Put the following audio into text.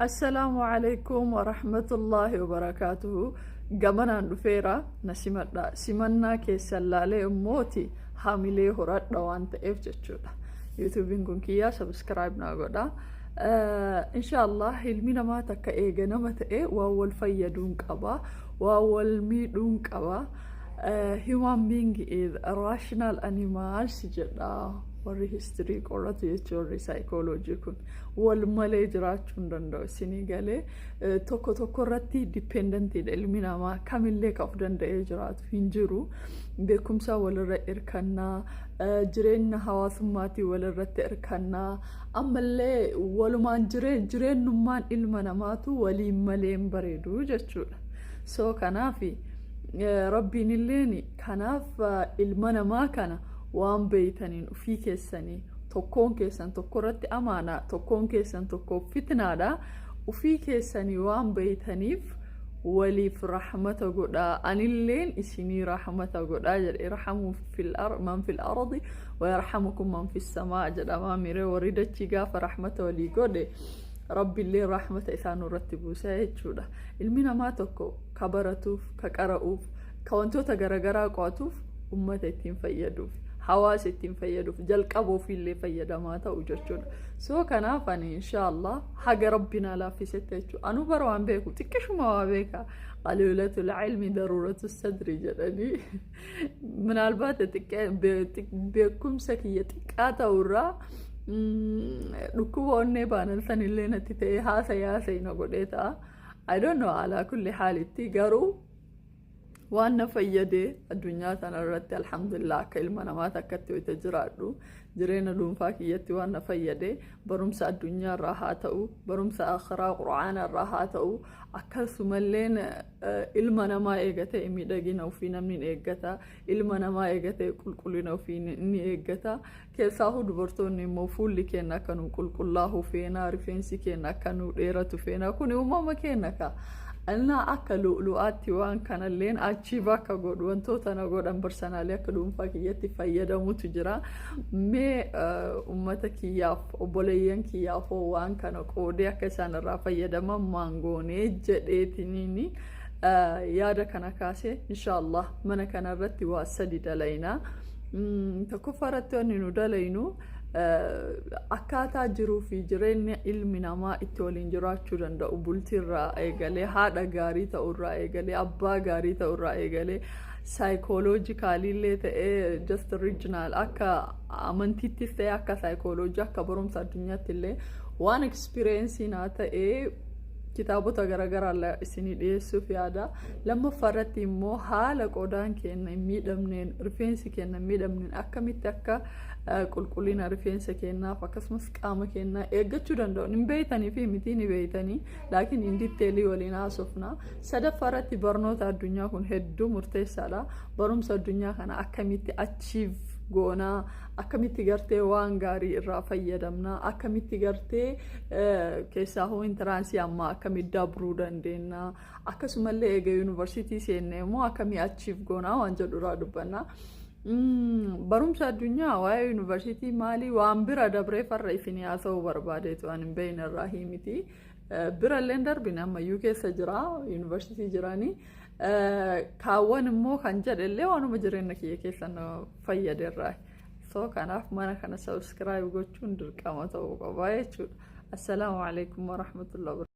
السلام عليكم ورحمة الله وبركاته. جمنا نفيرا نسمعنا سمعنا كسلالة موتي حاملة هرات دوان تأفجتشودا يوتيوبين كونكيا سبسكرايب ناقودا. إن شاء الله علمنا ما تك إيجنا ما تأ وأول فيدون كبا وأول ميدون كبا. Human being is a rational animal سجدا warri history qoratu jechuun psychology kun wal malee jiraachuu danda'u sinigalee tokko irratti dependent ilmi namaa kamillee ka'uu danda'ee jiraatu hin jiru beekumsa walirra irkannaa jireenya hawaasummaatii walirratti irkannaa ammallee walumaan jireenyummaan ilma namaatu waliin malee bareedu jechuudha so kanaafi rabbiin illeen kanaaf ilma namaa kana waan beeytaniin ufii keessanii tokkoon keessan tokko irratti amaana tokkoon keessan tokko fitnaadha ufii keessanii waan beeytaniif waliif rahmata godha anilleen isinii rahmata godha jedhe irhamu man fil ardi wa yarhamukum man fis samaa jedhama mire waridachi gaafa rahmata walii godhe rabbiillee rahmata isaan irratti buusa jechuudha ilmi namaa tokko ka baratuuf ka qara'uuf ka wantoota garagaraa qo'atuuf ummata ittiin fayyaduuf hawaasa ittiin fayyaduuf jalqabuuf illee fayyadamaa ta'u jechuudha so kanaaf ani inshallah haga rabbina laaffisette jechuudha anu bara waan beeku xiqqishuma waa beeka qalilatul ilmi daruratu sadri jedhani minalbaat beekumsa kiyya xiqqaa ta'urraa dhukkuba onnee baanan sanillee natti ta'e haasayina godhee ta'a I don't know ala kulli haalitti garuu waan na fayyade addunyaa tanarratti alhamdulillah akka ilma namaa takkatti wayita jiraadhu jireenya dhuunfaa kiyyatti waan na fayyade barumsa addunyaa irraa haa ta'u barumsa akhiraa qur'aana irraa haa ta'u akkasumalleen ilma namaa eegate miidhagina ofii namni eeggata ilma namaa eegate qulqullina ofii ni eeggata keessaa dubartoonni immoo fuulli keenya akka nu qulqullaa'u feena rifeensi keenya akka nu dheeratu feena kun uumama keenya ka أنا أكلو لؤاتي وان كان اللين أشيبا كقول وانتو تنا قول أم برسنالي أكلون فاكيتي فايدا متجرا مي أمتك ياف وبوليان كياف وان كان قودي أكسان الرافايدا ما مانغوني جديتنيني يادا كان كاسي إن شاء الله من كان الرتي واسدي دلينا تكفرت أنو دلينو akkaataa jiruu fi jireenya ilmi namaa itti waliin jiraachuu danda'u bultiirraa eegalee haadha gaarii ta'urraa eegalee abbaa gaarii ta'urraa eegalee saayikooloojikaalillee ta'ee just original akka amantiittis ta'ee akka saayikooloojii akka barumsa addunyaatti illee waan ekspiriyensiin haa ta'ee kitaabota garagaraa isinii dhiyeessuuf yaada lammaffaarratti immoo haala qodaan keenya hin miidhamneen rifeensi keenya hin miidhamneen akkamitti akka qulqullina rifeensa keenyaaf akkasumas qaama keenyaa eeggachuu danda'u hin beeytanii fi miti ni beeytanii laakiin hin ditteelii waliin haasofna sadaffaarratti barnoota addunyaa kun hedduu murteessaadha barumsa addunyaa kana akkamitti achieve goonaa akkamitti gartee waan gaarii irraa fayyadamna akkamitti gartee keessaa hoo intiraansii amma akkamitti dabruu dandeenya akkasumallee eega yuunivarsiitii seennee immoo akkamii achieve goonaa waan jedhuraa dubbanna barumsa addunyaa waa'ee yuunivarsiitii maalii waan bira dabree farra ifinii haasa'uu barbaadeetu waan hin beeyne irraa himiti biralleen darbine ammayyuu keessa jira yuunivarsiitii jiranii kaawwan immoo kan jedhellee waanuma jireenya kiyya keessan fayyade irraa so kanaaf mana kana subscribe gochuun dirqama ta'uu qaba jechuudha assalaamu alaykum wa rahmatullahi